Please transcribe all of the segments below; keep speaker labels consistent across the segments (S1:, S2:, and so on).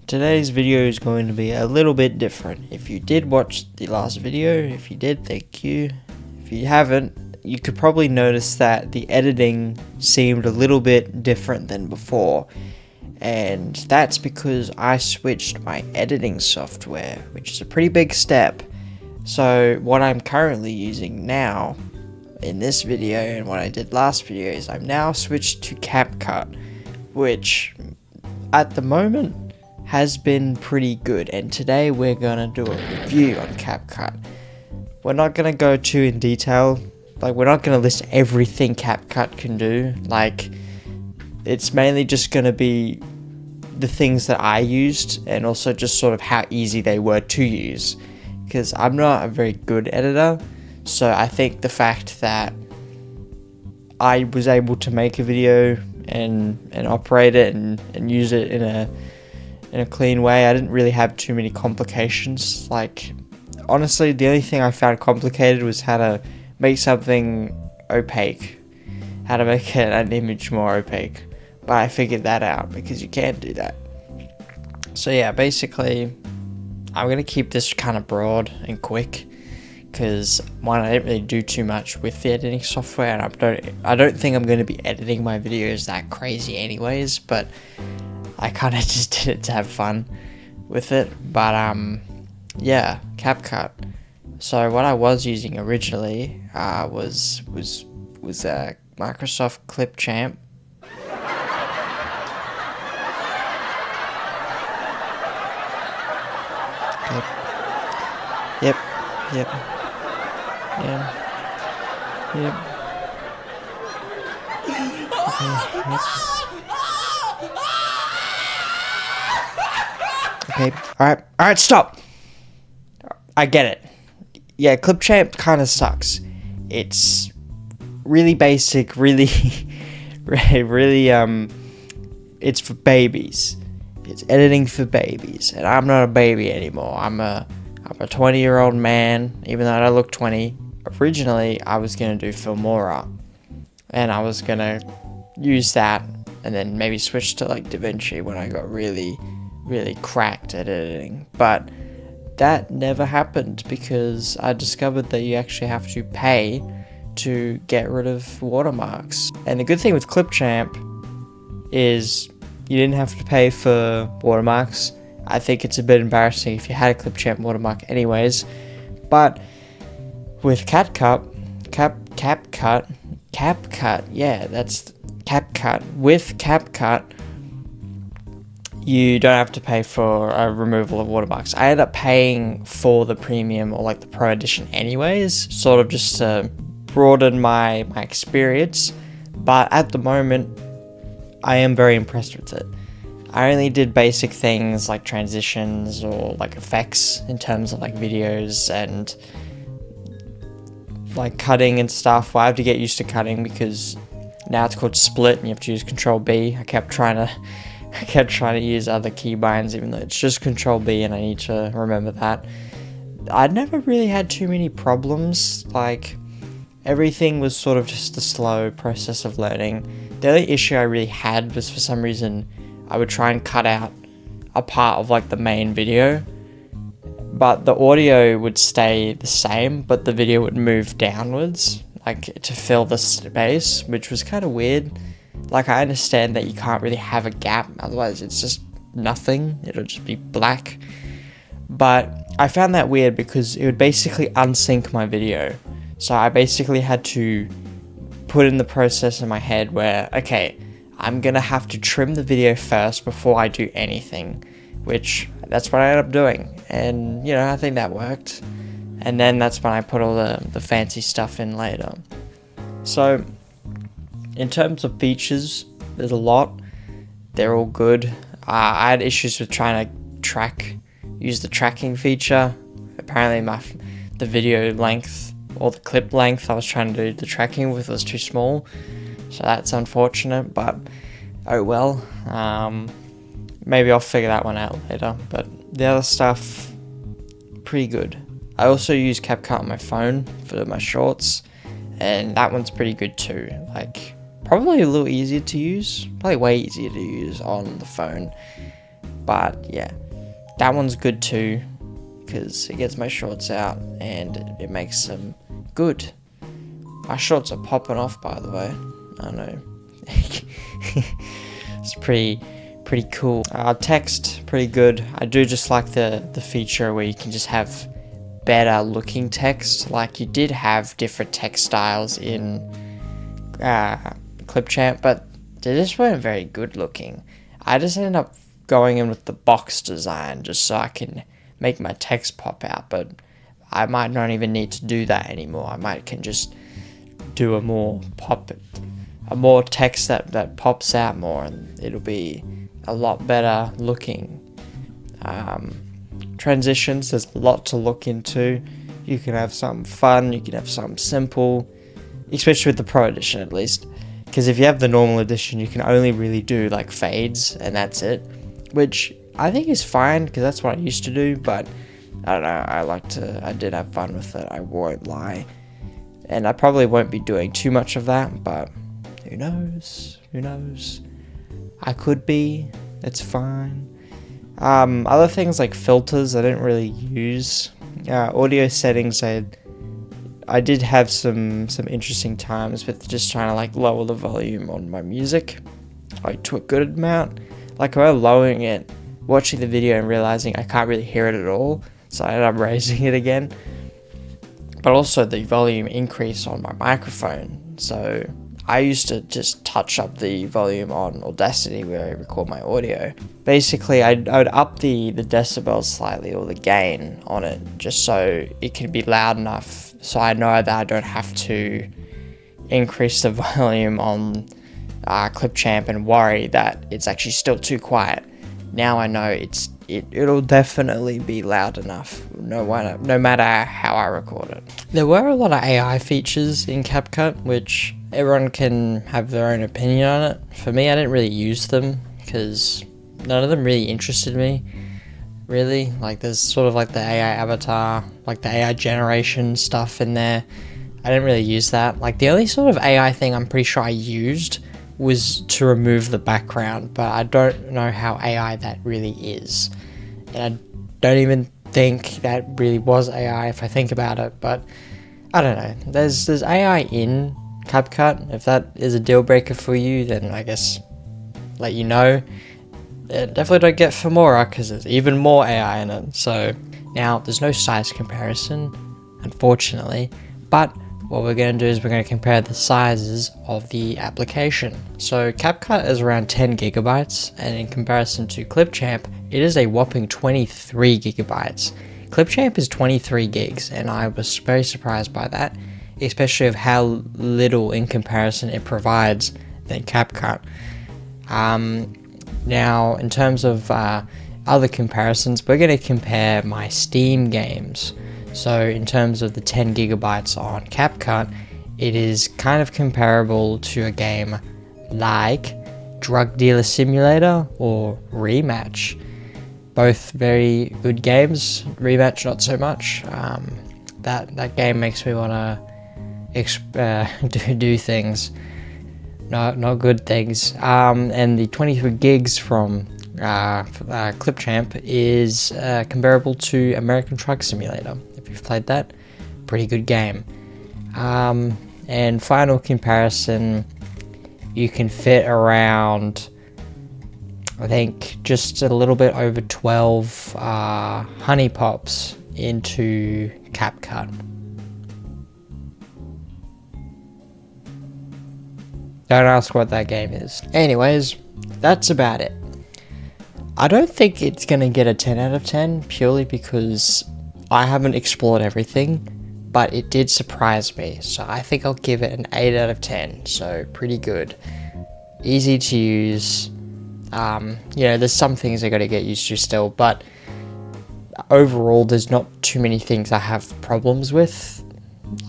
S1: Today's video is going to be a little bit different. If you did watch the last video, if you did, thank you. If you haven't, you could probably notice that the editing seemed a little bit different than before. And that's because I switched my editing software, which is a pretty big step. So what I'm currently using now in this video and what I did last video is I'm now switched to Capcut, which at the moment has been pretty good, and today we're gonna do a review on Capcut. We're not gonna go too in detail, like we're not gonna list everything Capcut can do, like it's mainly just gonna be the things that I used and also just sort of how easy they were to use, because I'm not a very good editor, so I think the fact that I was able to make a video and operate it and use it in a clean way. I didn't really have too many complications. Like, honestly, the only thing I found complicated was how to make something opaque, how to make an image more opaque, but I figured that out because you can't do that. So yeah, basically I'm gonna keep this kind of broad and quick because one, I didn't really do too much with the editing software, and I don't think I'm going to be editing my videos that crazy anyways, but I kind of just did it to have fun with it. But yeah, Capcut. So what I was using originally was Microsoft Clipchamp. Yep. Yeah. Yep. Okay. Alright, stop! I get it. Yeah, Clipchamp kind of sucks. It's really basic, really, it's for babies. It's editing for babies, and I'm not a baby anymore. I'm a 20-year-old man, even though I don't look 20. Originally, I was going to do Filmora, and I was going to use that, and then maybe switch to like DaVinci when I got really cracked at editing. But that never happened because I discovered that you actually have to pay to get rid of watermarks. And the good thing with Clipchamp is you didn't have to pay for watermarks. I think it's a bit embarrassing if you had a Clipchamp watermark anyways. But with Capcut, yeah, that's Capcut. With Capcut, you don't have to pay for a removal of watermarks. I ended up paying for the premium or like the pro edition anyways, sort of just to broaden my experience. But at the moment, I am very impressed with it. I only did basic things like transitions or like effects in terms of like videos and like cutting and stuff. Well, I have to get used to cutting because now it's called split and you have to use Control B. I kept trying to use other keybinds even though it's just Control B, and I need to remember that. I never really had too many problems. Like, everything was sort of just a slow process of learning. The only issue I really had was, for some reason, I would try and cut out a part of like the main video, but the audio would stay the same, but the video would move downwards, like to fill the space, which was kind of weird. Like, I understand that you can't really have a gap, otherwise it's just nothing, it'll just be black. But I found that weird because it would basically unsync my video. So I basically had to put in the process in my head where, okay, I'm gonna have to trim the video first before I do anything, which that's what I ended up doing. And, you know, I think that worked. And then that's when I put all the fancy stuff in later. So, in terms of features, there's a lot. They're all good. I had issues with trying to use the tracking feature. Apparently the video length or the clip length I was trying to do the tracking with was too small. So that's unfortunate, but oh well. Maybe I'll figure that one out later. But the other stuff, pretty good. I also use Capcut on my phone for my shorts, and that one's pretty good too. Like, probably a little easier to use, probably way easier to use on the phone. But yeah, that one's good too, because it gets my shorts out and it makes them good. My shorts are popping off, by the way. I know. It's pretty cool. Text, pretty good. I do just like the feature where you can just have better looking text. Like, you did have different text styles in Clipchamp, but they just weren't very good looking. I just ended up going in with the box design just so I can make my text pop out, but I might not even need to do that anymore. I can just do a more text that pops out more, and it'll be a lot better looking. Transitions, there's a lot to look into. You can have some fun, you can have some simple, especially with the Pro Edition at least, because if you have the normal edition, you can only really do like fades and that's it, which I think is fine because that's what I used to do. But I don't know, I did have fun with it, I won't lie, and I probably won't be doing too much of that, but who knows, I could be, it's fine. Other things like filters I didn't really use. Audio settings, I did have some interesting times with just trying to like lower the volume on my music, like to a good amount. Like, I was lowering it, watching the video and realizing I can't really hear it at all, so I ended up raising it again. But also the volume increase on my microphone, so I used to just touch up the volume on Audacity where I record my audio. Basically, I would up the decibels slightly, or the gain on it, just so it can be loud enough so I know that I don't have to increase the volume on Clipchamp and worry that it's actually still too quiet. Now I know it'll definitely be loud enough, no matter how I record it. There were a lot of AI features in Capcut, which everyone can have their own opinion on it. For me, I didn't really use them because none of them really interested me, really. Like, there's sort of like the AI avatar, like the AI generation stuff in there. I didn't really use that. Like, the only sort of AI thing I'm pretty sure I used was to remove the background, but I don't know how AI that really is. And I don't even think that really was AI if I think about it, but I don't know. There's AI in Capcut. If that is a deal breaker for you, then I guess let you know. Definitely don't get Filmora because there's even more AI in it. So now there's no size comparison, unfortunately, but what we're going to do is we're going to compare the sizes of the application. So Capcut is around 10 gigabytes, and in comparison to Clipchamp, it is a whopping 23 gigabytes. Clipchamp is 23 gigs, and I was very surprised by that, especially of how little in comparison it provides than Capcut. Now, in terms of other comparisons, we're going to compare my Steam games. So in terms of the 10 gigabytes on Capcut, it is kind of comparable to a game like Drug Dealer Simulator or Rematch. Both very good games. Rematch not so much. That game makes me want to do things, not good things. And the 23 gigs from Clipchamp is comparable to American Truck Simulator. If you've played that, pretty good game. And final comparison, you can fit around, I think, just a little bit over 12 honey pops into Capcut. Don't ask what that game is. Anyways, that's about it. I don't think it's going to get a 10 out of 10 purely because I haven't explored everything, but it did surprise me. So I think I'll give it an 8 out of 10. So pretty good. Easy to use. There's some things I got to get used to still, but overall there's not too many things I have problems with.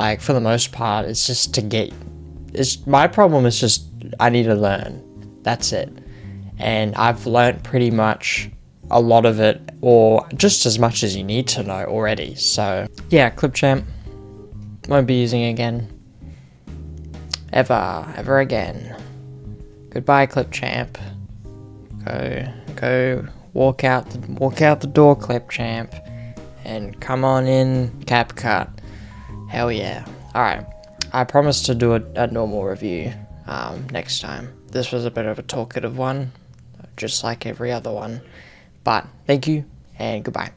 S1: Like, for the most part, it's just my problem is just I need to learn. That's it. And I've learnt pretty much a lot of it, or just as much as you need to know already. So yeah, Clipchamp, won't be using it again. Ever again. Goodbye, Clipchamp. Go walk out the door, Clip Champ, and come on in, Capcut. Hell yeah. Alright, I promise to do a normal review next time. This was a bit of a talkative one, just like every other one. But thank you, and goodbye.